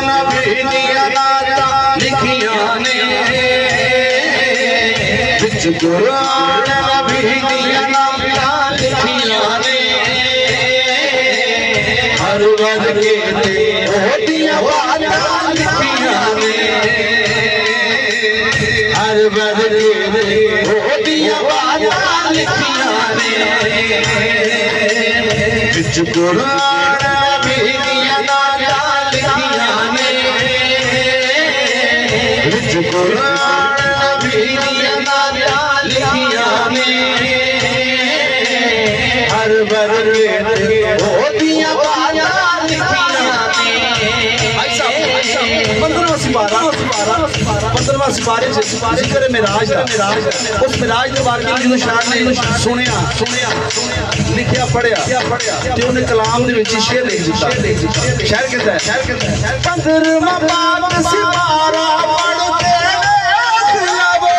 नबी दिया नाता लिखिया ने विच कुरान नबी दिया नाता लिखिया ने हर वर्ग के दिया बातां लिखिया ने हर वर्ग के दिया बातां लिखिया ने विच कुरान नबी दिया नाता लिखिया ने विच कुरान नबी दिया नाता लिखिया ने हर वर्ग के दिया बातां लिखिया ने। 15वां सिपारे से जिक्र मिराज उस मिराज के बारे में जो शायर ने सुनिया लिखिया पढ़िया ते उन्हें कलाम दे विच शेर लिख दिता। शायर कहता है 15वां पाक सिपारा पढ़ के देख लवो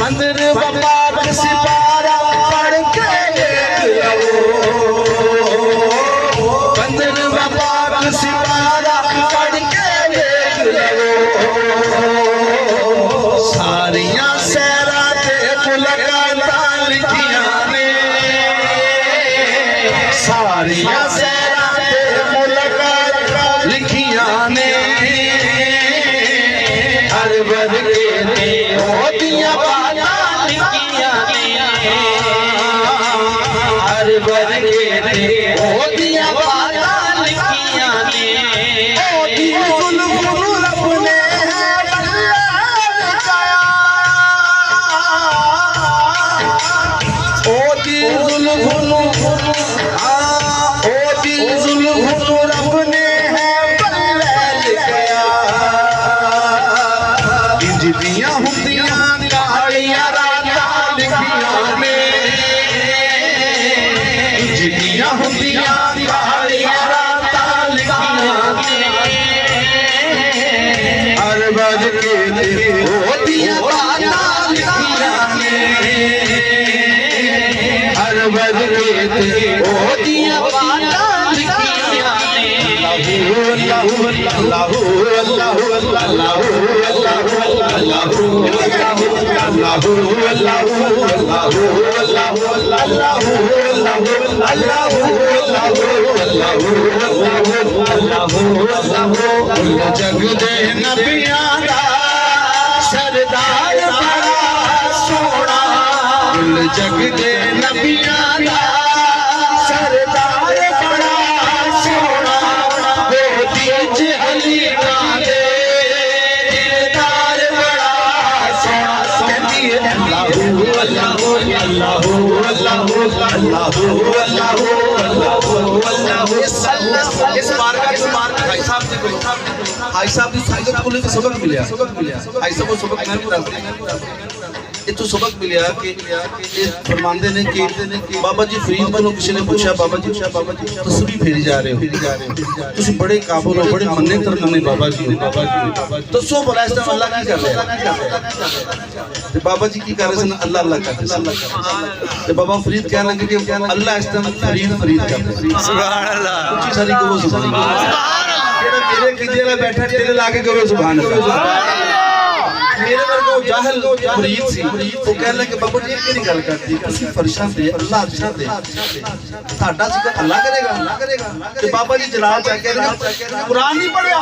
15वां पाक सिपारा पढ़ के देख लवो 15वां पाक सिपारा पढ़ के देख लवो सारियां सैरा ते मुलाकातां लिखिया ने सारियां सैरा ते मुलाकातां लिखिया ने हर वर्ग के दिया बातां लिखिया ने हर वर्ग के दिया बातां लिखिया ने जग दे नबियां दा सरदार बड़ा सोना जग दे नबियां दा सरदार बड़ा सोना बेटी च अली दे दिलदार बड़ा सोना कहती है अल्लाह अल्लाह अल्लाह अल्लाह अल्लाह अल्लाह इस बार का भाई साहब की संगत को लेकर सबक मिला भाई साहब को सबक मैं पूरा इतो सबक मिला कि फरमाते ने कि बाबा जी फरीद को किसी ने पूछा बाबा जी तस्वीर फेरी जा रहे हो तुम बड़े काबुल हो बड़े मन्ने तरमन्ने बाबा जी हो दसो भला इस टाइम अल्लाह की कर रहे हैं बाबा जी की कर रहे हैं अल्लाह अल्लाह कर रहे हैं बाबा फरीद कहने लगे कि अल्लाह इस टाइम फरीद कर रहे हैं सुभान अल्लाह ऊंची सारी कहो सुभान अल्लाह जेड़ा मेरे खिजे ला बैठा टेले लाके कहो सुभान अल्लाह मेरे वर्गो जाहिल फरीद सी वो कह लगे बाबा जी केड़ी गल करती तुसी फरिश्ता दे अल्लाह अर्शा दे साडा जिक्र अल्लाह करेगा ते बाबा जी जलाल चा कह रहे कुरान नहीं पढ़या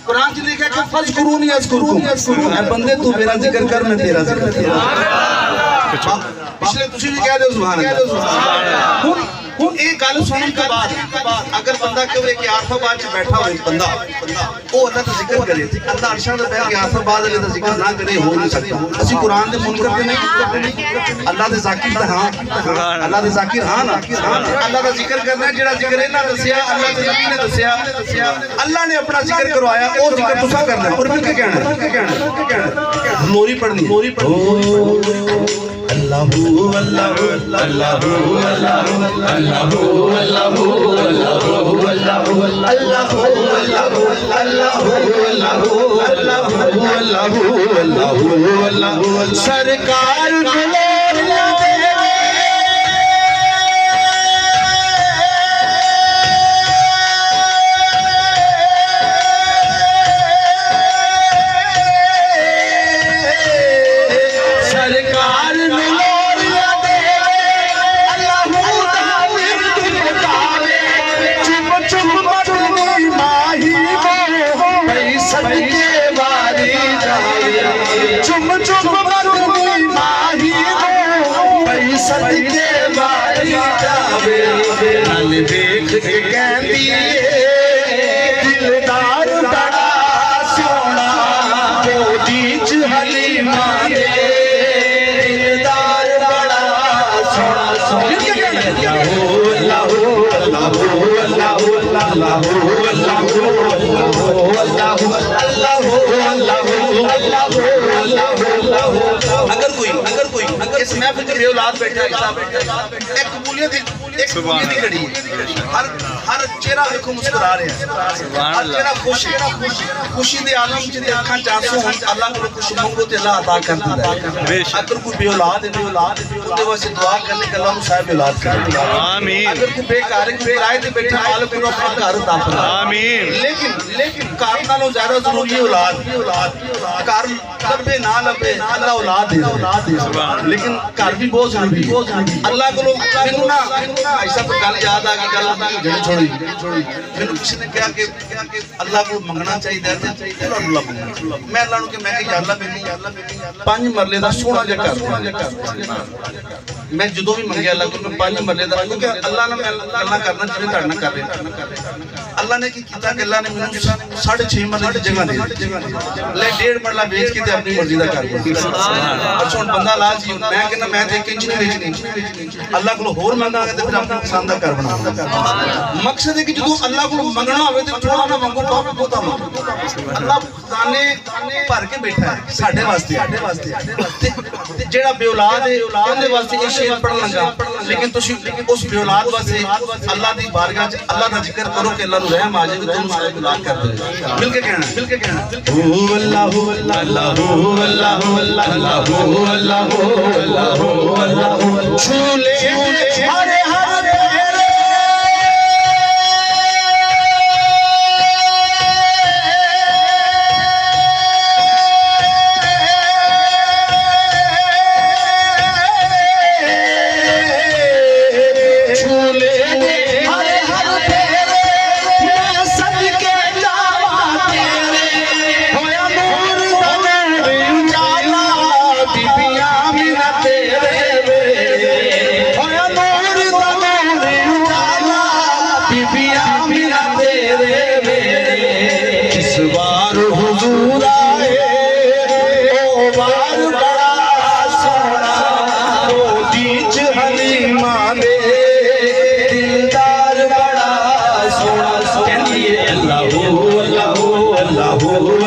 कुरान च लिखा कि फज़कुरूनी अज़कुरुकुम ऐ बंदे तू मेरा जिक्र कर मैं तेरा जिक्र करूं पिछले तुसी भी कह दो सुभान अल्लाह हुन एक गल सुनने के बाद अगर बंदा कहे कि आरफाबाद च बैठा हो बंदा वो अल्लाह का जिक्र करे अल्लाह अर्शा दा बैठ के आरफाबाद वाले दा जिक्र ना करे हो नहीं सकता असि कुरान दे मुनकर ते नहीं अल्लाह दे जाकिर दा हां अल्लाह दे जाकिर हां ना अल्लाह दा जिक्र करना जेड़ा जिक्र इन्हां दसया अल्लाह दे नबी ने दसया अल्लाह ने अपना जिक्र करवाया वो जिक्र तुसा करना और फिर क्या कहना मोरी पढ़नी अल्लाहू अल्लाहू अल्लाहू अल्लाहू अल्लाहू अल्लाहू अल्लाहू अल्लाहू अल्लाहू अल्लाहू सरकार के कहती दिलदार बड़ा सोना गोदी च हलीमा दे दिलदार बड़ा सोना अगर कोई इस महफिल में औलाद बैठा है एक कबूलियत एक कबूलियत ही खड़ी है हर चेहरा देखो मुस्कुरा रहे हैं हर चेहरा खुश है खुशी दे आलम च अखां च आंसू हों अल्लाह को कुछ मंगो ते अल्लाह अता कर दिंदा है अगर कोई बेऔलाद है उसदे वास्ते दुआ करने के अल्लाह साहिब औलाद करे आमीन अगर कोई बेकार है किराए ते बैठा मालिक को अपना घर अता फरमा आमीन लेकिन घर नालों ज्यादा जरूरी है औलाद घर लबे ना लबे अल्लाह औलाद दे लेकिन घर भी बहुत जरूरी है अल्लाह को मैनू ना ऐसा तो गल याद आ गई गल छोड़ी मैनू किसी ने कहा कि अल्लाह को मंगना चाहिए मैं अल्लाह नु कि मैं या अल्लाह मैनू 5 मरले दा सोहना जिहा घर मैं जो भी मंगे अल्लाह को 5 मरले दा क्योंकि अल्लाह ने मैं गल्लां करना जिवें तुहाडे नाल कर रहे अल्लाह ने की कीता कि अल्लाह ने मैनू 6.5 मरले दी जगह दे ले 1.5 मरला बेच के ते अपनी मर्जी दा कर अच्छा हुण बंदा लालची मैं कहना मैं ते 1 इंच नहीं बेचनी अल्लाह को होर मंगांगे ते फिर अपनी पसंद दा कर बनाऊंगा मकसद है कि जो अल्लाह को मंगना होवे ते थोड़ा ना मंगो पावे बहुता मंगो अल्लाह खजाने भर के बैठा है साडे वास्ते ते जेड़ा बेऔलाद है ਉਹਦੇ ਵਾਸਤੇ ਇਹ ਸ਼ੇਰ ਪੜਨ ਲੱਗਾ लेकिन तुसी उस बेऔलाद वास्ते अल्लाह दी बारगाह च अल्लाह दा जिक्र करो कि अल्लाह नु रहम आ जाए तो तुम सारे औलाद कर दे मिल के कहना हु अल्लाह अल्लाह अल्लाह अल्लाह अल्लाह छूले हरे हरे अल्लाह